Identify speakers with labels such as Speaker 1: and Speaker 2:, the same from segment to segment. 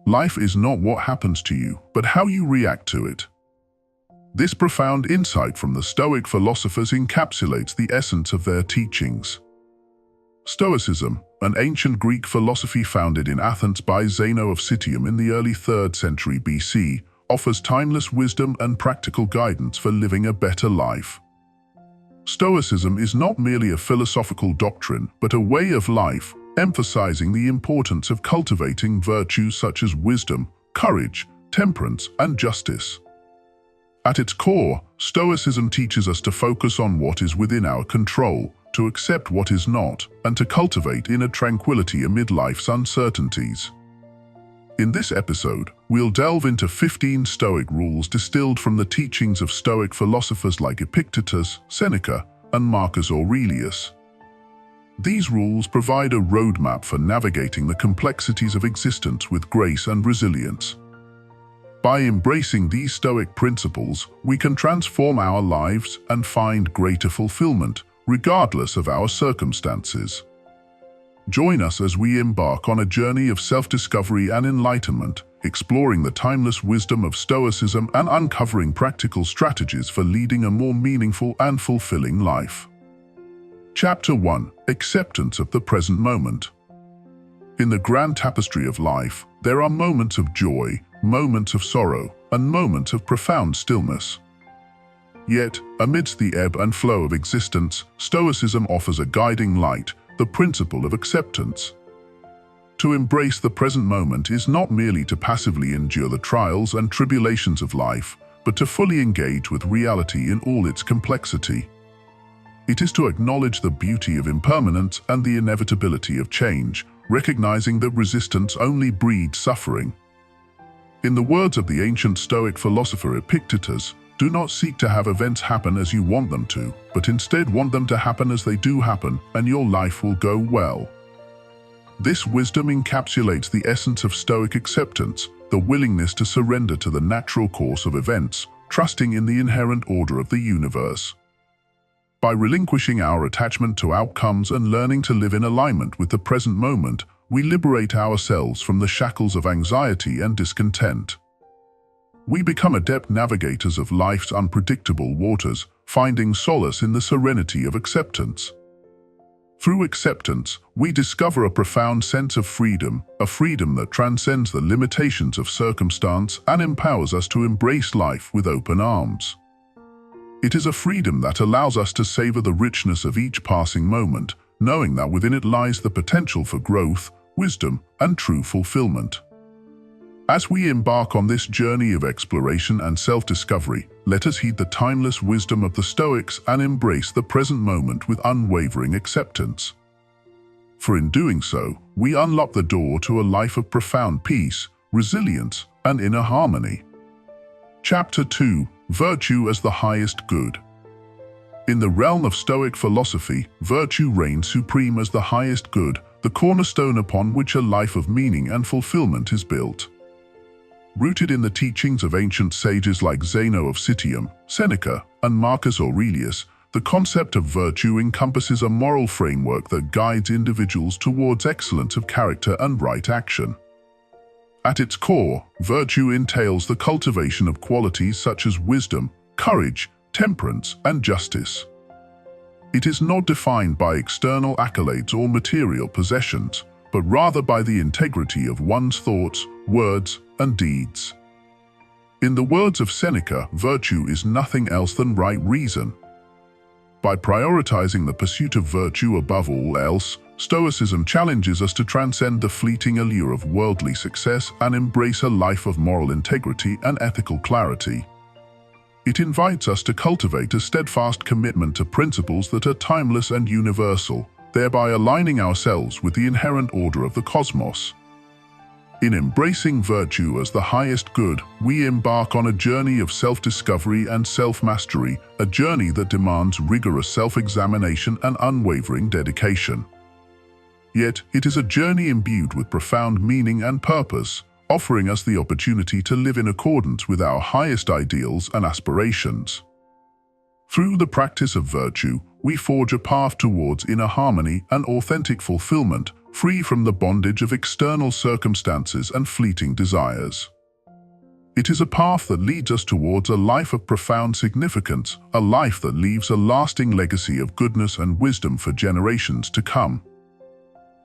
Speaker 1: Life is not what happens to you, but how you react to it. This profound insight from the Stoic philosophers encapsulates the essence of their teachings. Stoicism, an ancient Greek philosophy founded in Athens by Zeno of Citium in the early 3rd century BC, offers timeless wisdom and practical guidance for living a better life. Stoicism is not merely a philosophical doctrine, but a way of life, emphasizing the importance of cultivating virtues such as wisdom, courage, temperance, and justice. At its core, Stoicism teaches us to focus on what is within our control, to accept what is not, and to cultivate inner tranquility amid life's uncertainties. In this episode, we'll delve into 15 Stoic rules distilled from the teachings of Stoic philosophers like Epictetus, Seneca, and Marcus Aurelius. These rules provide a roadmap for navigating the complexities of existence with grace and resilience. By embracing these Stoic principles, we can transform our lives and find greater fulfillment, regardless of our circumstances. Join us as we embark on a journey of self-discovery and enlightenment, exploring the timeless wisdom of Stoicism and uncovering practical strategies for leading a more meaningful and fulfilling life. Chapter 1. Acceptance of the present moment. In the grand tapestry of life, there are moments of joy, moments of sorrow, and moments of profound stillness. Yet, amidst the ebb and flow of existence, Stoicism offers a guiding light, the principle of acceptance. To embrace the present moment is not merely to passively endure the trials and tribulations of life, but to fully engage with reality in all its complexity. It is to acknowledge the beauty of impermanence and the inevitability of change, recognizing that resistance only breeds suffering. In the words of the ancient Stoic philosopher Epictetus, do not seek to have events happen as you want them to, but instead want them to happen as they do happen, and your life will go well. This wisdom encapsulates the essence of Stoic acceptance, the willingness to surrender to the natural course of events, trusting in the inherent order of the universe. By relinquishing our attachment to outcomes and learning to live in alignment with the present moment, we liberate ourselves from the shackles of anxiety and discontent. We become adept navigators of life's unpredictable waters, finding solace in the serenity of acceptance. Through acceptance, we discover a profound sense of freedom, a freedom that transcends the limitations of circumstance and empowers us to embrace life with open arms. It is a freedom that allows us to savor the richness of each passing moment, knowing that within it lies the potential for growth, wisdom, and true fulfillment. As we embark on this journey of exploration and self-discovery, let us heed the timeless wisdom of the Stoics and embrace the present moment with unwavering acceptance. For in doing so, we unlock the door to a life of profound peace, resilience, and inner harmony. Chapter 2. Virtue as the highest good. In the realm of Stoic philosophy, virtue reigns supreme as the highest good, the cornerstone upon which a life of meaning and fulfillment is built. Rooted in the teachings of ancient sages like Zeno of Citium, Seneca, and Marcus Aurelius, the concept of virtue encompasses a moral framework that guides individuals towards excellence of character and right action. At its core, virtue entails the cultivation of qualities such as wisdom, courage, temperance, and justice. It is not defined by external accolades or material possessions, but rather by the integrity of one's thoughts, words, and deeds. In the words of Seneca, virtue is nothing else than right reason. By prioritizing the pursuit of virtue above all else, Stoicism challenges us to transcend the fleeting allure of worldly success and embrace a life of moral integrity and ethical clarity. It invites us to cultivate a steadfast commitment to principles that are timeless and universal, thereby aligning ourselves with the inherent order of the cosmos. In embracing virtue as the highest good, we embark on a journey of self-discovery and self-mastery, a journey that demands rigorous self-examination and unwavering dedication. Yet, it is a journey imbued with profound meaning and purpose, offering us the opportunity to live in accordance with our highest ideals and aspirations. Through the practice of virtue, we forge a path towards inner harmony and authentic fulfillment, free from the bondage of external circumstances and fleeting desires. It is a path that leads us towards a life of profound significance, a life that leaves a lasting legacy of goodness and wisdom for generations to come.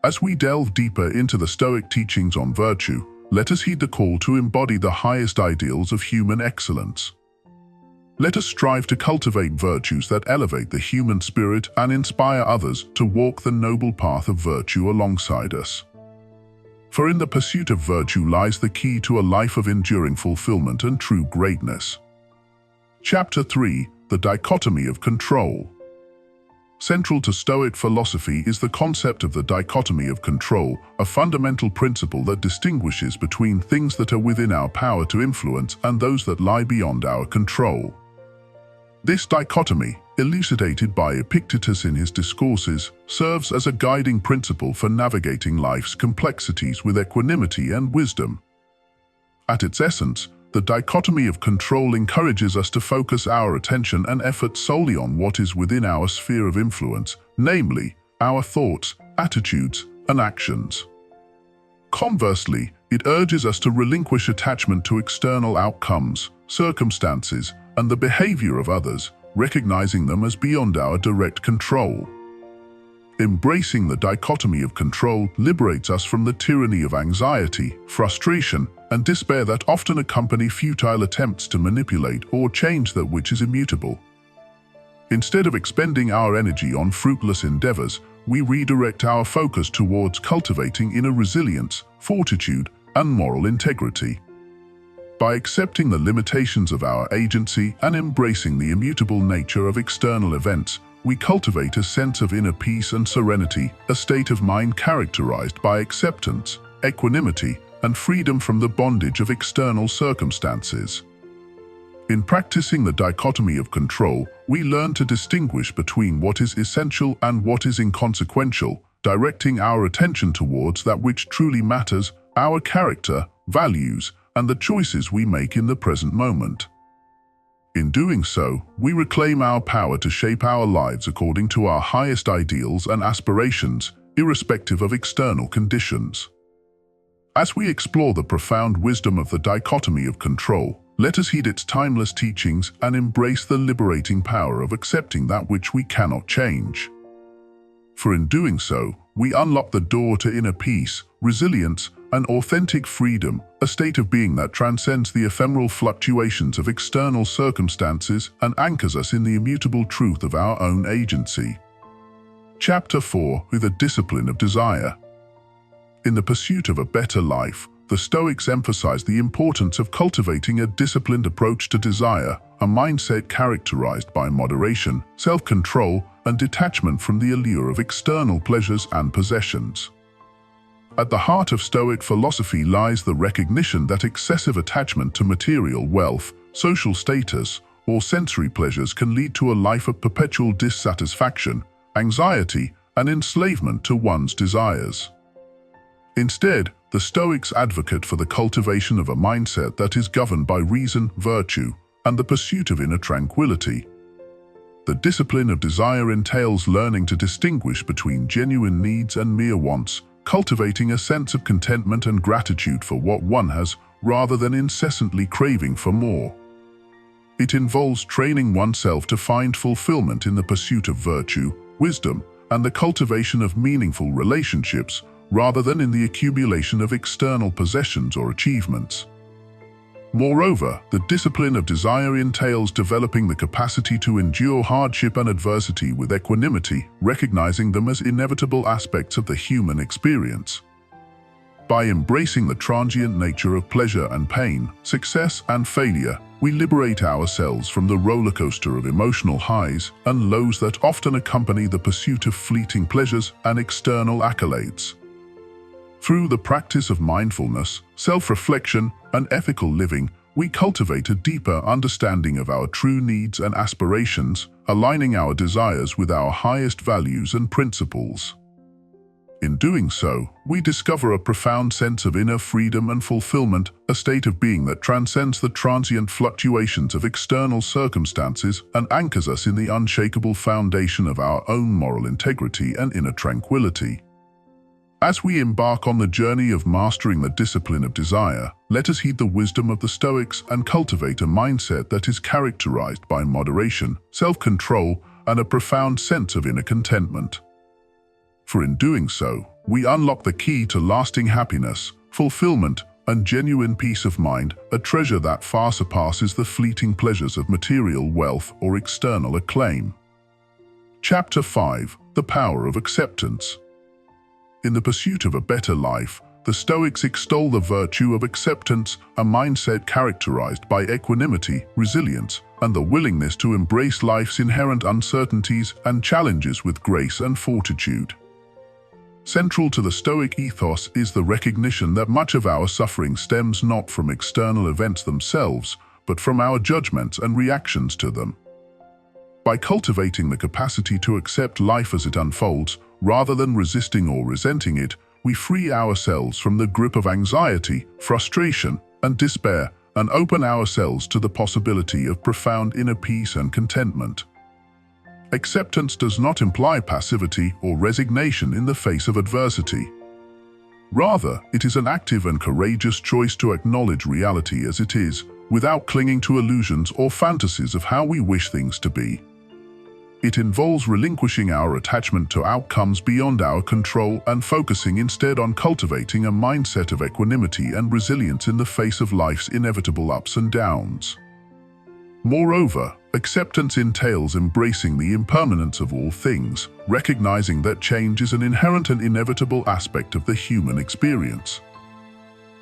Speaker 1: As we delve deeper into the Stoic teachings on virtue, let us heed the call to embody the highest ideals of human excellence. Let us strive to cultivate virtues that elevate the human spirit and inspire others to walk the noble path of virtue alongside us. For in the pursuit of virtue lies the key to a life of enduring fulfillment and true greatness. Chapter 3: The Dichotomy of Control. Central to Stoic philosophy is the concept of the dichotomy of control, a fundamental principle that distinguishes between things that are within our power to influence and those that lie beyond our control. This dichotomy, elucidated by Epictetus in his discourses, serves as a guiding principle for navigating life's complexities with equanimity and wisdom. At its essence, the dichotomy of control encourages us to focus our attention and effort solely on what is within our sphere of influence, namely, our thoughts, attitudes, and actions. Conversely, it urges us to relinquish attachment to external outcomes, circumstances, and the behavior of others, recognizing them as beyond our direct control. Embracing the dichotomy of control liberates us from the tyranny of anxiety, frustration, and despair that often accompany futile attempts to manipulate or change that which is immutable. Instead of expending our energy on fruitless endeavors, we redirect our focus towards cultivating inner resilience, fortitude, and moral integrity. By accepting the limitations of our agency and embracing the immutable nature of external events, we cultivate a sense of inner peace and serenity, a state of mind characterized by acceptance, equanimity, and freedom from the bondage of external circumstances. In practicing the dichotomy of control, we learn to distinguish between what is essential and what is inconsequential, directing our attention towards that which truly matters, our character, values, and the choices we make in the present moment. In doing so, we reclaim our power to shape our lives according to our highest ideals and aspirations, irrespective of external conditions. As we explore the profound wisdom of the dichotomy of control, let us heed its timeless teachings and embrace the liberating power of accepting that which we cannot change. For in doing so, we unlock the door to inner peace, resilience, and authentic freedom, a state of being that transcends the ephemeral fluctuations of external circumstances and anchors us in the immutable truth of our own agency. Chapter 4: The Discipline of Desire. In the pursuit of a better life, the Stoics emphasize the importance of cultivating a disciplined approach to desire, a mindset characterized by moderation, self-control, and detachment from the allure of external pleasures and possessions. At the heart of Stoic philosophy lies the recognition that excessive attachment to material wealth, social status, or sensory pleasures can lead to a life of perpetual dissatisfaction, anxiety, and enslavement to one's desires. Instead, the Stoics advocate for the cultivation of a mindset that is governed by reason, virtue, and the pursuit of inner tranquility. The discipline of desire entails learning to distinguish between genuine needs and mere wants, cultivating a sense of contentment and gratitude for what one has, rather than incessantly craving for more. It involves training oneself to find fulfillment in the pursuit of virtue, wisdom, and the cultivation of meaningful relationships, rather than in the accumulation of external possessions or achievements. Moreover, the discipline of desire entails developing the capacity to endure hardship and adversity with equanimity, recognizing them as inevitable aspects of the human experience. By embracing the transient nature of pleasure and pain, success and failure, we liberate ourselves from the rollercoaster of emotional highs and lows that often accompany the pursuit of fleeting pleasures and external accolades. Through the practice of mindfulness, self-reflection, and ethical living, we cultivate a deeper understanding of our true needs and aspirations, aligning our desires with our highest values and principles. In doing so, we discover a profound sense of inner freedom and fulfillment, a state of being that transcends the transient fluctuations of external circumstances and anchors us in the unshakable foundation of our own moral integrity and inner tranquility. As we embark on the journey of mastering the discipline of desire, let us heed the wisdom of the Stoics and cultivate a mindset that is characterized by moderation, self-control, and a profound sense of inner contentment. For in doing so, we unlock the key to lasting happiness, fulfillment, and genuine peace of mind, a treasure that far surpasses the fleeting pleasures of material wealth or external acclaim. Chapter 5: The Power of Acceptance. In the pursuit of a better life, the Stoics extol the virtue of acceptance, a mindset characterized by equanimity, resilience, and the willingness to embrace life's inherent uncertainties and challenges with grace and fortitude. Central to the Stoic ethos is the recognition that much of our suffering stems not from external events themselves, but from our judgments and reactions to them. By cultivating the capacity to accept life as it unfolds, rather than resisting or resenting it, we free ourselves from the grip of anxiety, frustration, and despair, and open ourselves to the possibility of profound inner peace and contentment. Acceptance does not imply passivity or resignation in the face of adversity. Rather, it is an active and courageous choice to acknowledge reality as it is, without clinging to illusions or fantasies of how we wish things to be. It involves relinquishing our attachment to outcomes beyond our control and focusing instead on cultivating a mindset of equanimity and resilience in the face of life's inevitable ups and downs. Moreover, acceptance entails embracing the impermanence of all things, recognizing that change is an inherent and inevitable aspect of the human experience.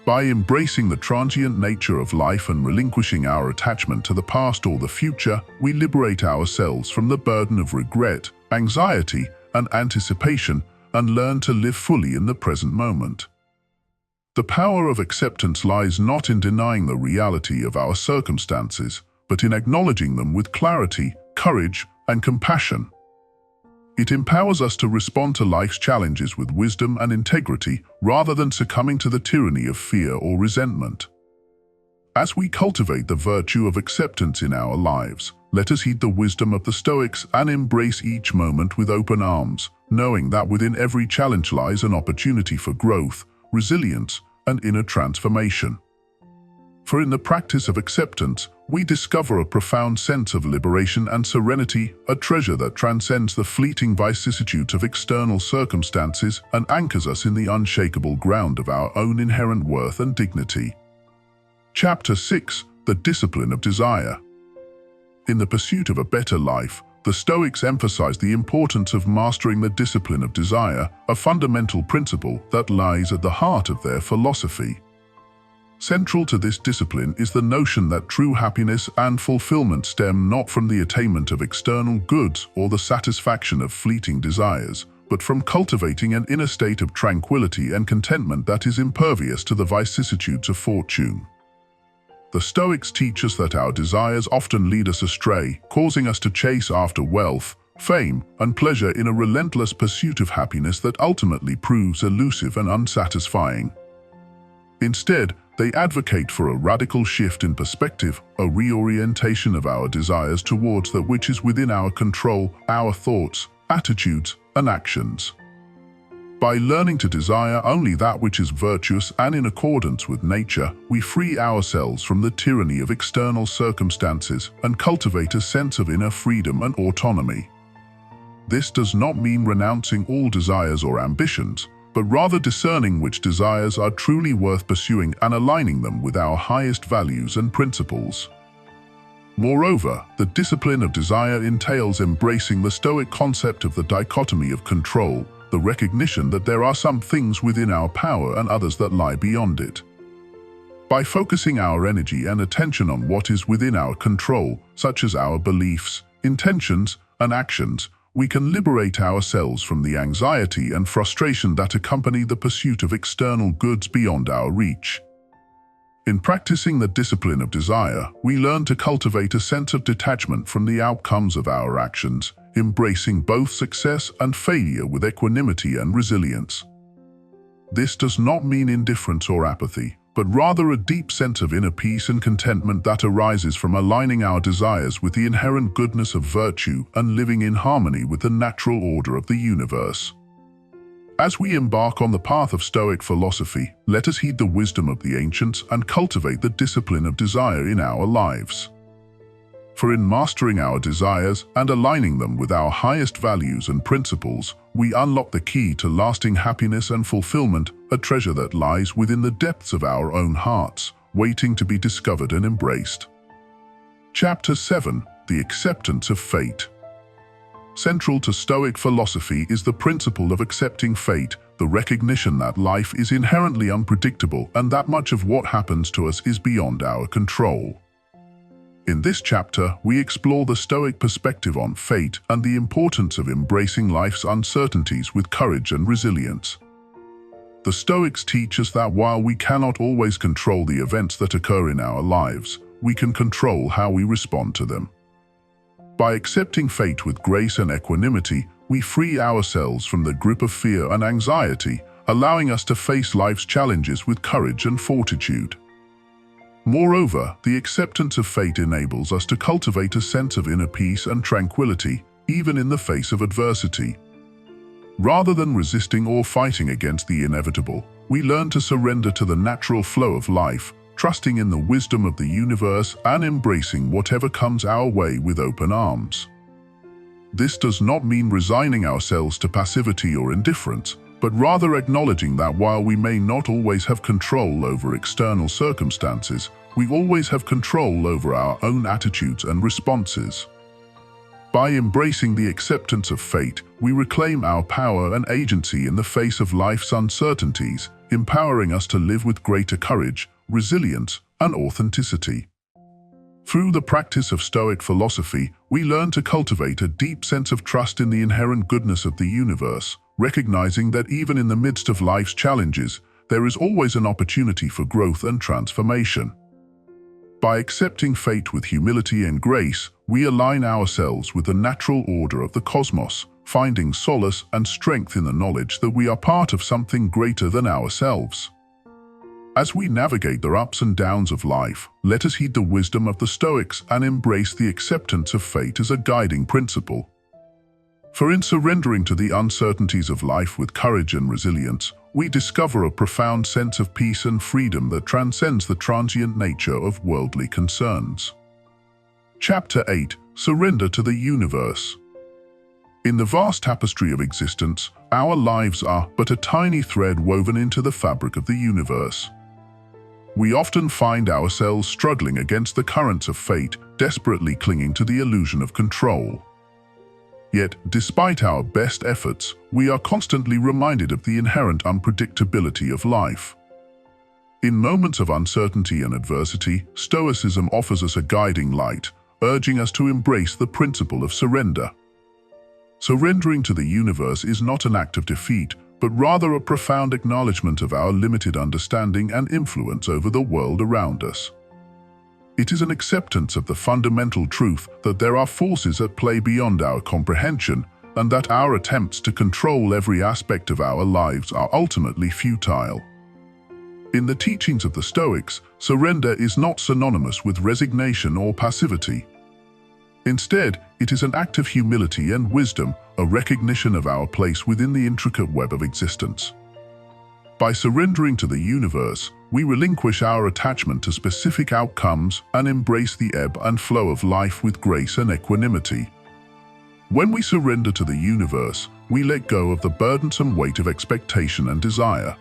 Speaker 1: By embracing the transient nature of life and relinquishing our attachment to the past or the future, we liberate ourselves from the burden of regret, anxiety, and anticipation, and learn to live fully in the present moment. The power of acceptance lies not in denying the reality of our circumstances, but in acknowledging them with clarity, courage, and compassion. It empowers us to respond to life's challenges with wisdom and integrity, rather than succumbing to the tyranny of fear or resentment. As we cultivate the virtue of acceptance in our lives, let us heed the wisdom of the Stoics and embrace each moment with open arms, knowing that within every challenge lies an opportunity for growth, resilience, and inner transformation. For in the practice of acceptance, we discover a profound sense of liberation and serenity, a treasure that transcends the fleeting vicissitudes of external circumstances and anchors us in the unshakable ground of our own inherent worth and dignity. Chapter 6: The Discipline of Desire. In the pursuit of a better life, the Stoics emphasize the importance of mastering the discipline of desire, a fundamental principle that lies at the heart of their philosophy. Central to this discipline is the notion that true happiness and fulfillment stem not from the attainment of external goods or the satisfaction of fleeting desires, but from cultivating an inner state of tranquility and contentment that is impervious to the vicissitudes of fortune. The Stoics teach us that our desires often lead us astray, causing us to chase after wealth, fame, and pleasure in a relentless pursuit of happiness that ultimately proves elusive and unsatisfying. Instead, they advocate for a radical shift in perspective, a reorientation of our desires towards that which is within our control, our thoughts, attitudes, and actions. By learning to desire only that which is virtuous and in accordance with nature, we free ourselves from the tyranny of external circumstances and cultivate a sense of inner freedom and autonomy. This does not mean renouncing all desires or ambitions, but rather discerning which desires are truly worth pursuing and aligning them with our highest values and principles. Moreover, the discipline of desire entails embracing the Stoic concept of the dichotomy of control, the recognition that there are some things within our power and others that lie beyond it. By focusing our energy and attention on what is within our control, such as our beliefs, intentions, and actions, we can liberate ourselves from the anxiety and frustration that accompany the pursuit of external goods beyond our reach. In practicing the discipline of desire, we learn to cultivate a sense of detachment from the outcomes of our actions, embracing both success and failure with equanimity and resilience. This does not mean indifference or apathy, but rather a deep sense of inner peace and contentment that arises from aligning our desires with the inherent goodness of virtue and living in harmony with the natural order of the universe. As we embark on the path of Stoic philosophy, let us heed the wisdom of the ancients and cultivate the discipline of desire in our lives. For in mastering our desires and aligning them with our highest values and principles, we unlock the key to lasting happiness and fulfillment, a treasure that lies within the depths of our own hearts, waiting to be discovered and embraced. Chapter 7. The Acceptance of Fate. Central to Stoic philosophy is the principle of accepting fate, the recognition that life is inherently unpredictable and that much of what happens to us is beyond our control. In this chapter, we explore the Stoic perspective on fate and the importance of embracing life's uncertainties with courage and resilience. The Stoics teach us that while we cannot always control the events that occur in our lives, we can control how we respond to them. By accepting fate with grace and equanimity, we free ourselves from the grip of fear and anxiety, allowing us to face life's challenges with courage and fortitude. Moreover, the acceptance of fate enables us to cultivate a sense of inner peace and tranquility, even in the face of adversity. Rather than resisting or fighting against the inevitable, we learn to surrender to the natural flow of life, trusting in the wisdom of the universe and embracing whatever comes our way with open arms. This does not mean resigning ourselves to passivity or indifference, but rather acknowledging that while we may not always have control over external circumstances, we always have control over our own attitudes and responses. By embracing the acceptance of fate, we reclaim our power and agency in the face of life's uncertainties, empowering us to live with greater courage, resilience, and authenticity. Through the practice of Stoic philosophy, we learn to cultivate a deep sense of trust in the inherent goodness of the universe, recognizing that even in the midst of life's challenges, there is always an opportunity for growth and transformation. By accepting fate with humility and grace, we align ourselves with the natural order of the cosmos, finding solace and strength in the knowledge that we are part of something greater than ourselves. As we navigate the ups and downs of life, let us heed the wisdom of the Stoics and embrace the acceptance of fate as a guiding principle. For in surrendering to the uncertainties of life with courage and resilience, we discover a profound sense of peace and freedom that transcends the transient nature of worldly concerns. Chapter 8. Surrender to the Universe. In the vast tapestry of existence, our lives are but a tiny thread woven into the fabric of the universe. We often find ourselves struggling against the currents of fate, desperately clinging to the illusion of control. Yet, despite our best efforts, we are constantly reminded of the inherent unpredictability of life. In moments of uncertainty and adversity, Stoicism offers us a guiding light, urging us to embrace the principle of surrender. Surrendering to the universe is not an act of defeat, but rather a profound acknowledgement of our limited understanding and influence over the world around us. It is an acceptance of the fundamental truth that there are forces at play beyond our comprehension, and that our attempts to control every aspect of our lives are ultimately futile. In the teachings of the Stoics, surrender is not synonymous with resignation or passivity. Instead, it is an act of humility and wisdom, a recognition of our place within the intricate web of existence. By surrendering to the universe, we relinquish our attachment to specific outcomes and embrace the ebb and flow of life with grace and equanimity. When we surrender to the universe, we let go of the burdensome weight of expectation and desire.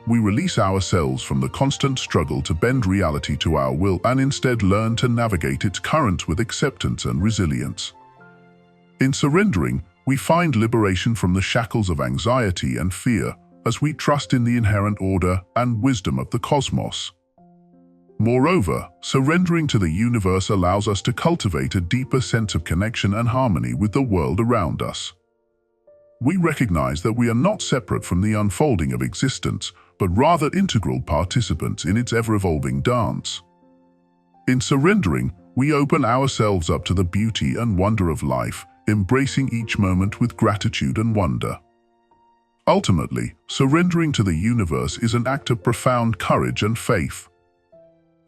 Speaker 1: We release ourselves from the constant struggle to bend reality to our will and instead learn to navigate its currents with acceptance and resilience. In surrendering, we find liberation from the shackles of anxiety and fear, as we trust in the inherent order and wisdom of the cosmos. Moreover, surrendering to the universe allows us to cultivate a deeper sense of connection and harmony with the world around us. We recognize that we are not separate from the unfolding of existence, but rather integral participants in its ever-evolving dance. In surrendering, we open ourselves up to the beauty and wonder of life, embracing each moment with gratitude and wonder. Ultimately, surrendering to the universe is an act of profound courage and faith.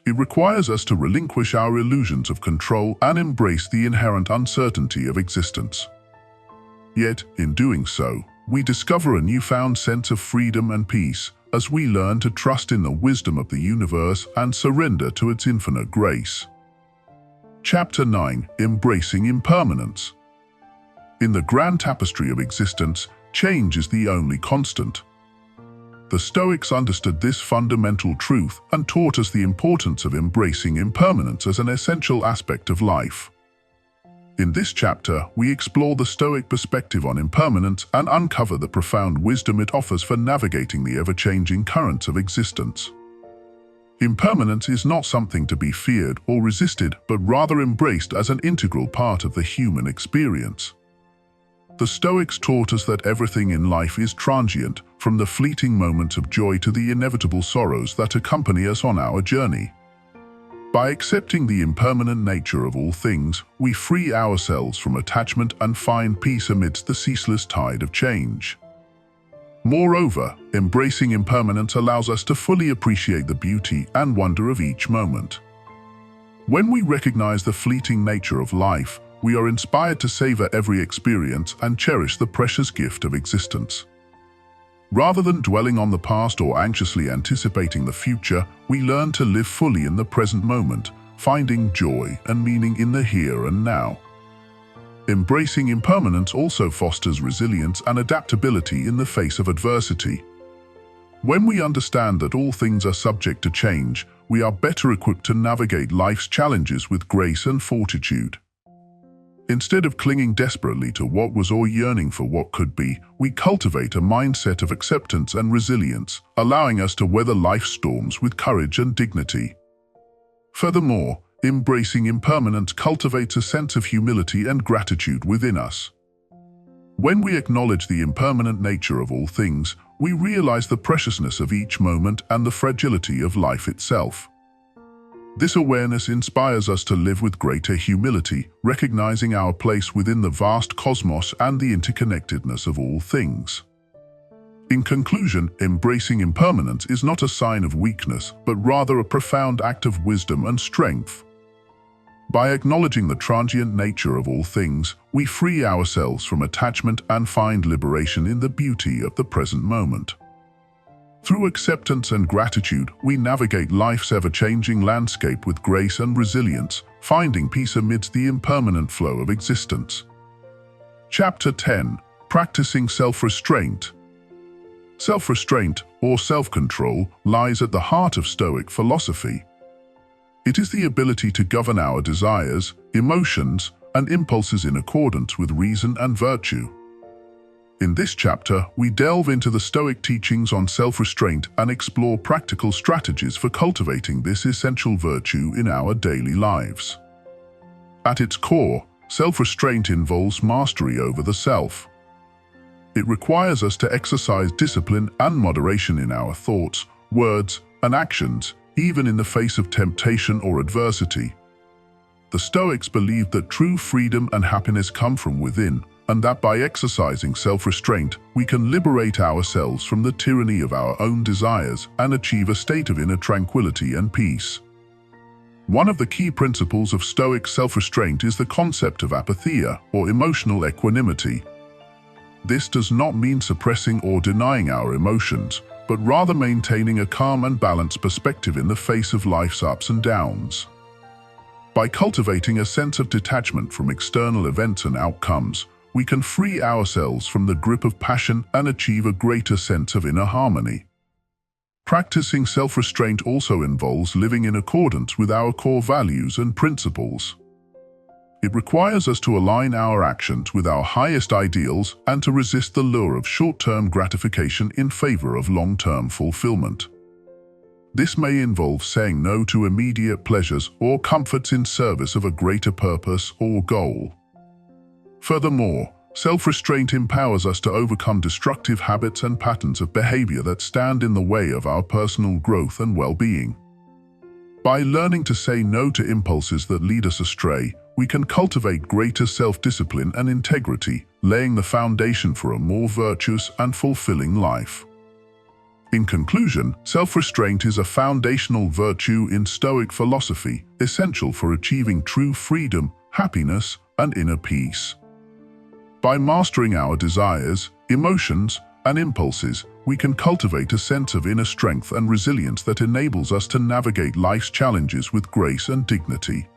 Speaker 1: It requires us to relinquish our illusions of control and embrace the inherent uncertainty of existence. Yet, in doing so, we discover a newfound sense of freedom and peace as we learn to trust in the wisdom of the universe and surrender to its infinite grace. Chapter 9. Embracing Impermanence. In the grand tapestry of existence, change is the only constant. The Stoics understood this fundamental truth and taught us the importance of embracing impermanence as an essential aspect of life. In this chapter, we explore the Stoic perspective on impermanence and uncover the profound wisdom it offers for navigating the ever-changing currents of existence. Impermanence is not something to be feared or resisted, but rather embraced as an integral part of the human experience. The Stoics taught us that everything in life is transient, from the fleeting moments of joy to the inevitable sorrows that accompany us on our journey. By accepting the impermanent nature of all things, we free ourselves from attachment and find peace amidst the ceaseless tide of change. Moreover, embracing impermanence allows us to fully appreciate the beauty and wonder of each moment. When we recognize the fleeting nature of life, we are inspired to savor every experience and cherish the precious gift of existence. Rather than dwelling on the past or anxiously anticipating the future, we learn to live fully in the present moment, finding joy and meaning in the here and now. Embracing impermanence also fosters resilience and adaptability in the face of adversity. When we understand that all things are subject to change, we are better equipped to navigate life's challenges with grace and fortitude. Instead of clinging desperately to what was or yearning for what could be, we cultivate a mindset of acceptance and resilience, allowing us to weather life's storms with courage and dignity. Furthermore, embracing impermanence cultivates a sense of humility and gratitude within us. When we acknowledge the impermanent nature of all things, we realize the preciousness of each moment and the fragility of life itself. This awareness inspires us to live with greater humility, recognizing our place within the vast cosmos and the interconnectedness of all things. In conclusion, embracing impermanence is not a sign of weakness, but rather a profound act of wisdom and strength. By acknowledging the transient nature of all things, we free ourselves from attachment and find liberation in the beauty of the present moment. Through acceptance and gratitude, we navigate life's ever-changing landscape with grace and resilience, finding peace amidst the impermanent flow of existence. Chapter 10. Practicing Self-Restraint. Self-restraint, or self-control, lies at the heart of Stoic philosophy. It is the ability to govern our desires, emotions, and impulses in accordance with reason and virtue. In this chapter, we delve into the Stoic teachings on self-restraint and explore practical strategies for cultivating this essential virtue in our daily lives. At its core, self-restraint involves mastery over the self. It requires us to exercise discipline and moderation in our thoughts, words, and actions, even in the face of temptation or adversity. The Stoics believed that true freedom and happiness come from within, and that by exercising self-restraint, we can liberate ourselves from the tyranny of our own desires and achieve a state of inner tranquility and peace. One of the key principles of Stoic self-restraint is the concept of apatheia, or emotional equanimity. This does not mean suppressing or denying our emotions, but rather maintaining a calm and balanced perspective in the face of life's ups and downs. By cultivating a sense of detachment from external events and outcomes, we can free ourselves from the grip of passion and achieve a greater sense of inner harmony. Practicing self-restraint also involves living in accordance with our core values and principles. It requires us to align our actions with our highest ideals and to resist the lure of short-term gratification in favor of long-term fulfillment. This may involve saying no to immediate pleasures or comforts in service of a greater purpose or goal. Furthermore, self-restraint empowers us to overcome destructive habits and patterns of behavior that stand in the way of our personal growth and well-being. By learning to say no to impulses that lead us astray, we can cultivate greater self-discipline and integrity, laying the foundation for a more virtuous and fulfilling life. In conclusion, self-restraint is a foundational virtue in Stoic philosophy, essential for achieving true freedom, happiness, and inner peace. By mastering our desires, emotions, and impulses, we can cultivate a sense of inner strength and resilience that enables us to navigate life's challenges with grace and dignity.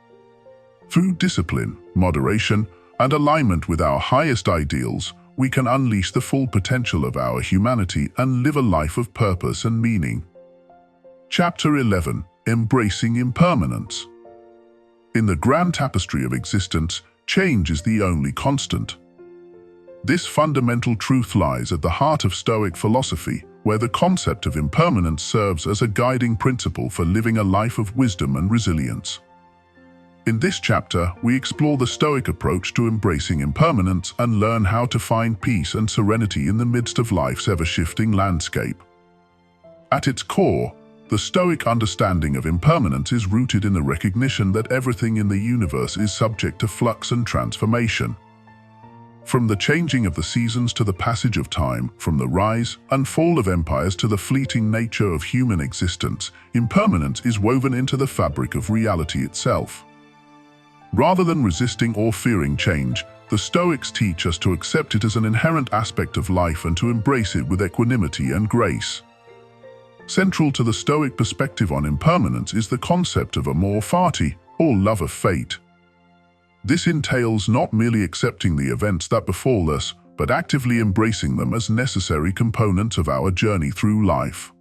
Speaker 1: Through discipline, moderation, and alignment with our highest ideals, we can unleash the full potential of our humanity and live a life of purpose and meaning. Chapter 11. Embracing Impermanence. In the grand tapestry of existence, change is the only constant. This fundamental truth lies at the heart of Stoic philosophy, where the concept of impermanence serves as a guiding principle for living a life of wisdom and resilience. In this chapter, we explore the Stoic approach to embracing impermanence and learn how to find peace and serenity in the midst of life's ever-shifting landscape. At its core, the Stoic understanding of impermanence is rooted in the recognition that everything in the universe is subject to flux and transformation. From the changing of the seasons to the passage of time, from the rise and fall of empires to the fleeting nature of human existence, impermanence is woven into the fabric of reality itself. Rather than resisting or fearing change, the Stoics teach us to accept it as an inherent aspect of life and to embrace it with equanimity and grace. Central to the Stoic perspective on impermanence is the concept of amor fati, or love of fate. This entails not merely accepting the events that befall us, but actively embracing them as necessary components of our journey through life.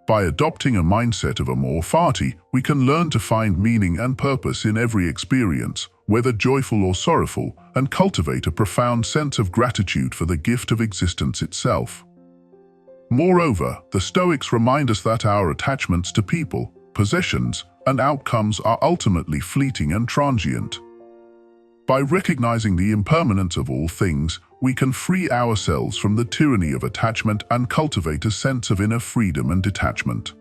Speaker 1: By adopting a mindset of amor fati, we can learn to find meaning and purpose in every experience, whether joyful or sorrowful, and cultivate a profound sense of gratitude for the gift of existence itself. Moreover, the Stoics remind us that our attachments to people, possessions, and outcomes are ultimately fleeting and transient. By recognizing the impermanence of all things, we can free ourselves from the tyranny of attachment and cultivate a sense of inner freedom and detachment.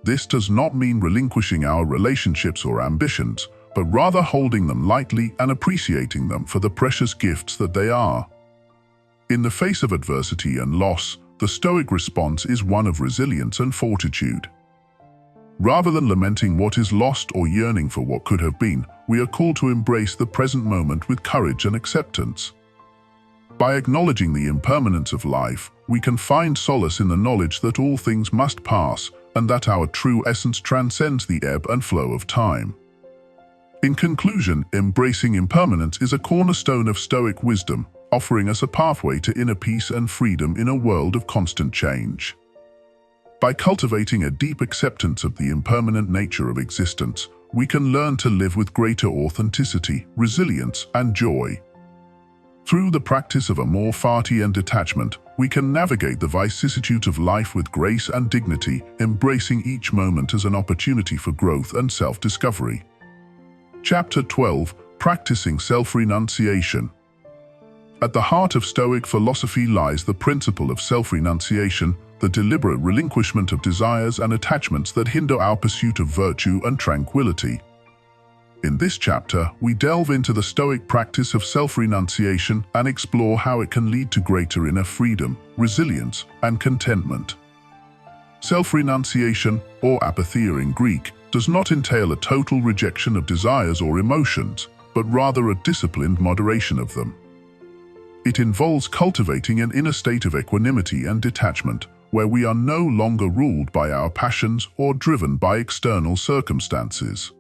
Speaker 1: This does not mean relinquishing our relationships or ambitions, but rather holding them lightly and appreciating them for the precious gifts that they are. In the face of adversity and loss, the Stoic response is one of resilience and fortitude. Rather than lamenting what is lost or yearning for what could have been, we are called to embrace the present moment with courage and acceptance. By acknowledging the impermanence of life, we can find solace in the knowledge that all things must pass and that our true essence transcends the ebb and flow of time. In conclusion, embracing impermanence is a cornerstone of Stoic wisdom, offering us a pathway to inner peace and freedom in a world of constant change. By cultivating a deep acceptance of the impermanent nature of existence, we can learn to live with greater authenticity, resilience, and joy. Through the practice of amor fati and detachment, we can navigate the vicissitudes of life with grace and dignity, embracing each moment as an opportunity for growth and self-discovery. Chapter 12. Practicing Self-Renunciation. At the heart of Stoic philosophy lies the principle of self-renunciation, the deliberate relinquishment of desires and attachments that hinder our pursuit of virtue and tranquility. In this chapter, we delve into the Stoic practice of self-renunciation and explore how it can lead to greater inner freedom, resilience, and contentment. Self-renunciation, or apatheia in Greek, does not entail a total rejection of desires or emotions, but rather a disciplined moderation of them. It involves cultivating an inner state of equanimity and detachment, where we are no longer ruled by our passions or driven by external circumstances.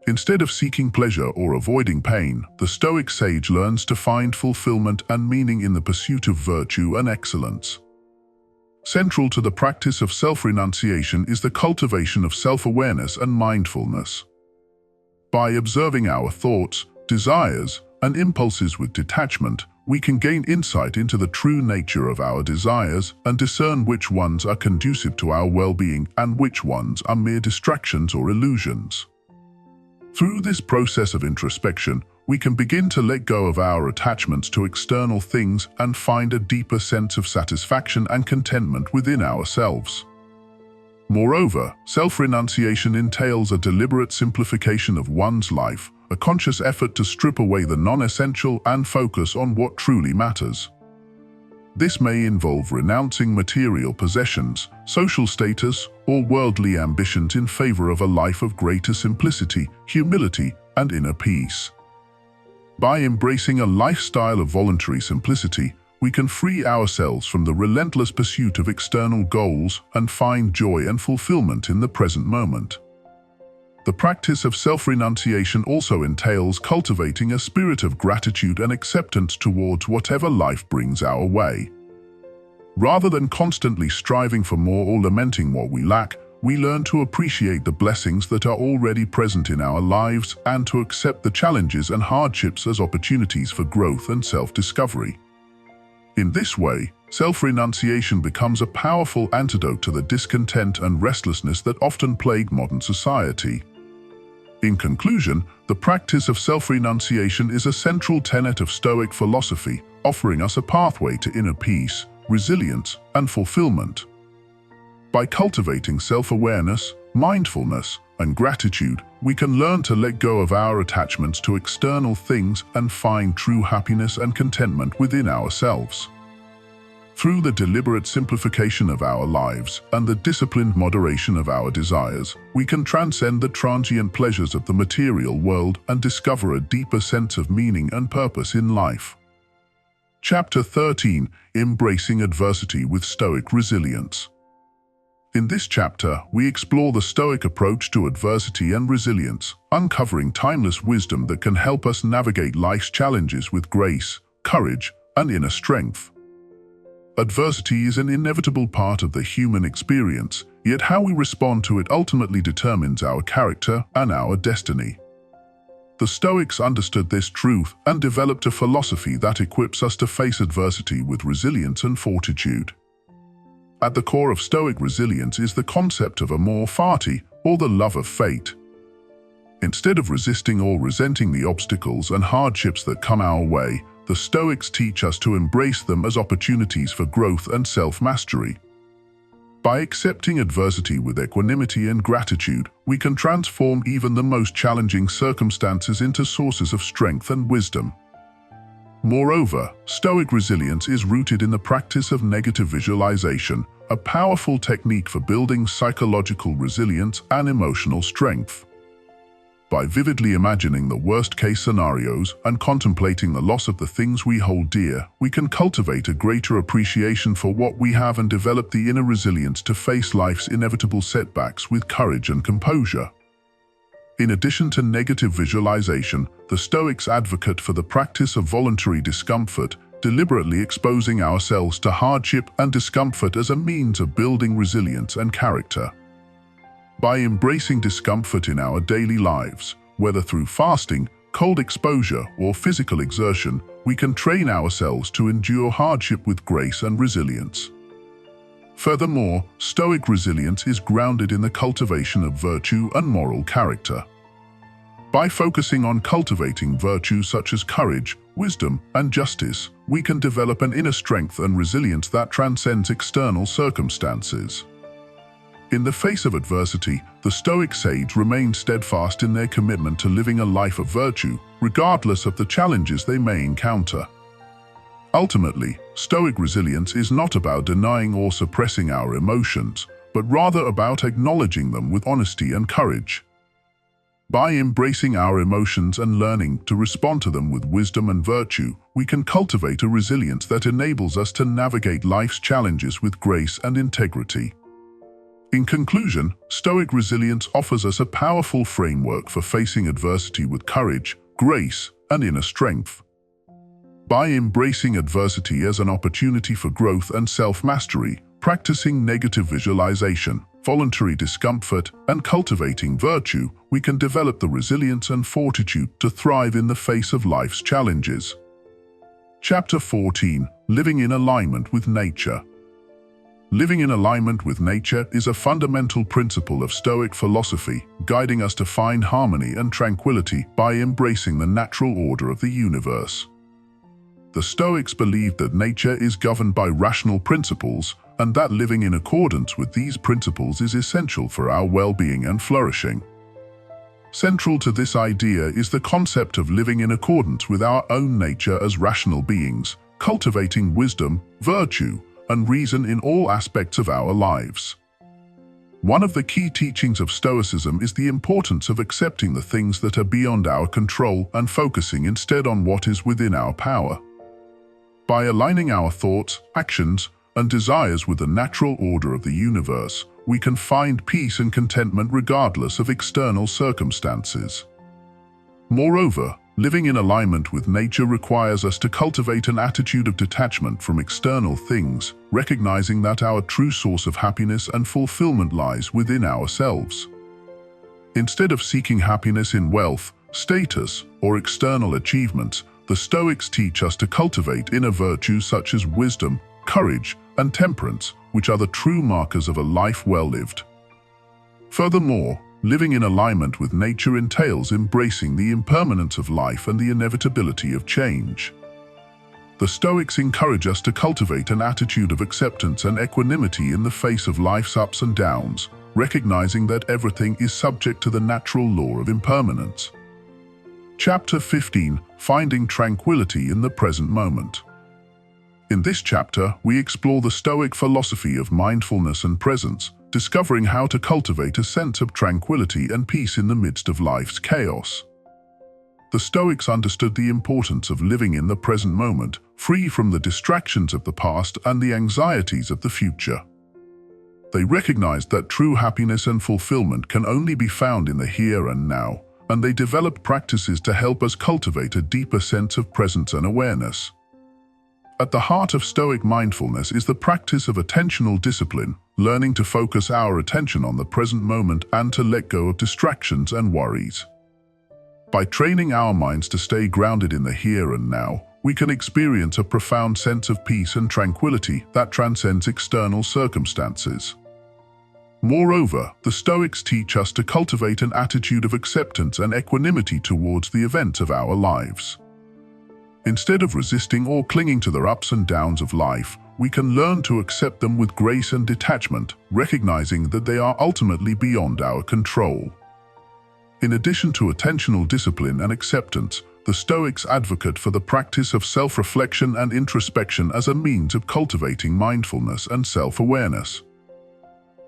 Speaker 1: Instead of seeking pleasure or avoiding pain, the Stoic sage learns to find fulfillment and meaning in the pursuit of virtue and excellence. Central to the practice of self-renunciation is the cultivation of self-awareness and mindfulness. By observing our thoughts, desires, and impulses with detachment, we can gain insight into the true nature of our desires and discern which ones are conducive to our well-being and which ones are mere distractions or illusions. Through this process of introspection, we can begin to let go of our attachments to external things and find a deeper sense of satisfaction and contentment within ourselves. Moreover, self-renunciation entails a deliberate simplification of one's life, a conscious effort to strip away the non-essential and focus on what truly matters. This may involve renouncing material possessions, social status, or worldly ambitions in favor of a life of greater simplicity, humility, and inner peace. By embracing a lifestyle of voluntary simplicity, we can free ourselves from the relentless pursuit of external goals and find joy and fulfillment in the present moment. The practice of self-renunciation also entails cultivating a spirit of gratitude and acceptance towards whatever life brings our way. Rather than constantly striving for more or lamenting what we lack, we learn to appreciate the blessings that are already present in our lives and to accept the challenges and hardships as opportunities for growth and self-discovery. In this way, self-renunciation becomes a powerful antidote to the discontent and restlessness that often plague modern society. In conclusion, the practice of self-renunciation is a central tenet of Stoic philosophy, offering us a pathway to inner peace, resilience, and fulfillment. By cultivating self-awareness, mindfulness, and gratitude, we can learn to let go of our attachments to external things and find true happiness and contentment within ourselves. Through the deliberate simplification of our lives and the disciplined moderation of our desires, we can transcend the transient pleasures of the material world and discover a deeper sense of meaning and purpose in life. Chapter 13: Embracing Adversity with Stoic Resilience. In this chapter, we explore the Stoic approach to adversity and resilience, uncovering timeless wisdom that can help us navigate life's challenges with grace, courage, and inner strength. Adversity is an inevitable part of the human experience, yet how we respond to it ultimately determines our character and our destiny. The Stoics understood this truth and developed a philosophy that equips us to face adversity with resilience and fortitude. At the core of Stoic resilience is the concept of amor fati, or the love of fate. Instead of resisting or resenting the obstacles and hardships that come our way, the Stoics teach us to embrace them as opportunities for growth and self-mastery. By accepting adversity with equanimity and gratitude, we can transform even the most challenging circumstances into sources of strength and wisdom. Moreover, Stoic resilience is rooted in the practice of negative visualization, a powerful technique for building psychological resilience and emotional strength. By vividly imagining the worst-case scenarios and contemplating the loss of the things we hold dear, we can cultivate a greater appreciation for what we have and develop the inner resilience to face life's inevitable setbacks with courage and composure. In addition to negative visualization, the Stoics advocate for the practice of voluntary discomfort, deliberately exposing ourselves to hardship and discomfort as a means of building resilience and character. By embracing discomfort in our daily lives, whether through fasting, cold exposure, or physical exertion, we can train ourselves to endure hardship with grace and resilience. Furthermore, Stoic resilience is grounded in the cultivation of virtue and moral character. By focusing on cultivating virtues such as courage, wisdom, and justice, we can develop an inner strength and resilience that transcends external circumstances. In the face of adversity, the Stoic sage remain steadfast in their commitment to living a life of virtue, regardless of the challenges they may encounter. Ultimately, Stoic resilience is not about denying or suppressing our emotions, but rather about acknowledging them with honesty and courage. By embracing our emotions and learning to respond to them with wisdom and virtue, we can cultivate a resilience that enables us to navigate life's challenges with grace and integrity. In conclusion, Stoic resilience offers us a powerful framework for facing adversity with courage, grace, and inner strength. By embracing adversity as an opportunity for growth and self-mastery, practicing negative visualization, voluntary discomfort, and cultivating virtue, we can develop the resilience and fortitude to thrive in the face of life's challenges. Chapter 14: Living in Alignment with Nature. Living in alignment with nature is a fundamental principle of Stoic philosophy, guiding us to find harmony and tranquility by embracing the natural order of the universe. The Stoics believed that nature is governed by rational principles, and that living in accordance with these principles is essential for our well-being and flourishing. Central to this idea is the concept of living in accordance with our own nature as rational beings, cultivating wisdom, virtue, and reason in all aspects of our lives. One of the key teachings of Stoicism is the importance of accepting the things that are beyond our control and focusing instead on what is within our power. By aligning our thoughts, actions, and desires with the natural order of the universe, we can find peace and contentment regardless of external circumstances. Moreover, living in alignment with nature requires us to cultivate an attitude of detachment from external things, recognizing that our true source of happiness and fulfillment lies within ourselves. Instead of seeking happiness in wealth, status, or external achievements, the Stoics teach us to cultivate inner virtues such as wisdom, courage, and temperance, which are the true markers of a life well lived. Furthermore, living in alignment with nature entails embracing the impermanence of life and the inevitability of change. The Stoics encourage us to cultivate an attitude of acceptance and equanimity in the face of life's ups and downs, recognizing that everything is subject to the natural law of impermanence. Chapter 15: Finding Tranquility in the Present Moment. In this chapter, we explore the Stoic philosophy of mindfulness and presence, discovering how to cultivate a sense of tranquility and peace in the midst of life's chaos. The Stoics understood the importance of living in the present moment, free from the distractions of the past and the anxieties of the future. They recognized that true happiness and fulfillment can only be found in the here and now, and they developed practices to help us cultivate a deeper sense of presence and awareness. At the heart of Stoic mindfulness is the practice of attentional discipline, learning to focus our attention on the present moment and to let go of distractions and worries. By training our minds to stay grounded in the here and now, we can experience a profound sense of peace and tranquility that transcends external circumstances. Moreover, the Stoics teach us to cultivate an attitude of acceptance and equanimity towards the events of our lives. Instead of resisting or clinging to the ups and downs of life, we can learn to accept them with grace and detachment, recognizing that they are ultimately beyond our control. In addition to attentional discipline and acceptance, the Stoics advocate for the practice of self-reflection and introspection as a means of cultivating mindfulness and self-awareness.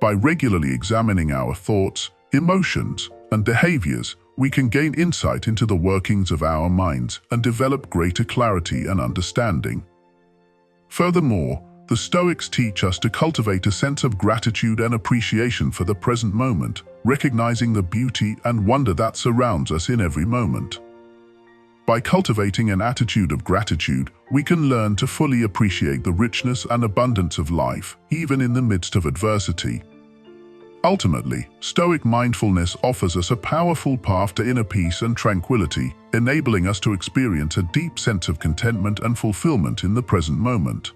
Speaker 1: By regularly examining our thoughts, emotions, and behaviors, we can gain insight into the workings of our minds and develop greater clarity and understanding. Furthermore, the Stoics teach us to cultivate a sense of gratitude and appreciation for the present moment, recognizing the beauty and wonder that surrounds us in every moment. By cultivating an attitude of gratitude, we can learn to fully appreciate the richness and abundance of life, even in the midst of adversity. Ultimately, Stoic mindfulness offers us a powerful path to inner peace and tranquility, enabling us to experience a deep sense of contentment and fulfillment in the present moment.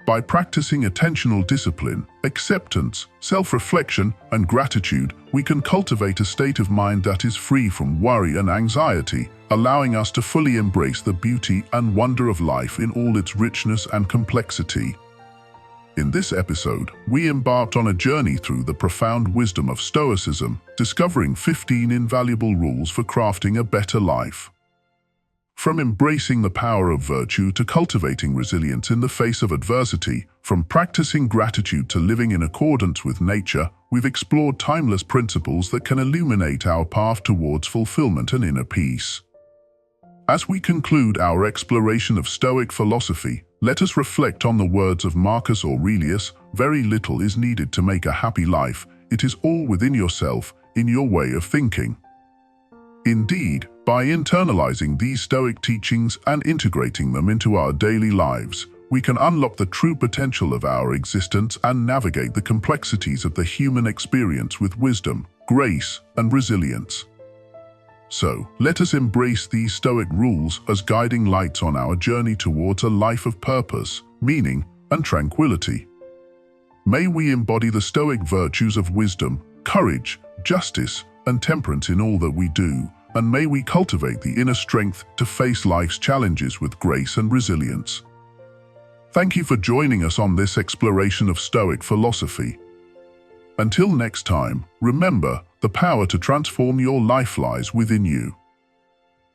Speaker 1: By practicing attentional discipline, acceptance, self-reflection, and gratitude, we can cultivate a state of mind that is free from worry and anxiety, allowing us to fully embrace the beauty and wonder of life in all its richness and complexity. In this episode, we embarked on a journey through the profound wisdom of Stoicism, discovering 15 invaluable rules for crafting a better life. From embracing the power of virtue to cultivating resilience in the face of adversity, from practicing gratitude to living in accordance with nature, we've explored timeless principles that can illuminate our path towards fulfillment and inner peace. As we conclude our exploration of Stoic philosophy, let us reflect on the words of Marcus Aurelius: "Very little is needed to make a happy life. It is all within yourself, in your way of thinking." Indeed, by internalizing these Stoic teachings and integrating them into our daily lives, we can unlock the true potential of our existence and navigate the complexities of the human experience with wisdom, grace, and resilience. So, let us embrace these Stoic rules as guiding lights on our journey towards a life of purpose, meaning, and tranquility. May we embody the Stoic virtues of wisdom, courage, justice, and temperance in all that we do, and may we cultivate the inner strength to face life's challenges with grace and resilience. Thank you for joining us on this exploration of Stoic philosophy. Until next time, remember, the power to transform your life lies within you.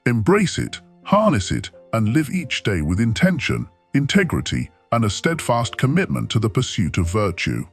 Speaker 1: Embrace it, harness it, and live each day with intention, integrity, and a steadfast commitment to the pursuit of virtue.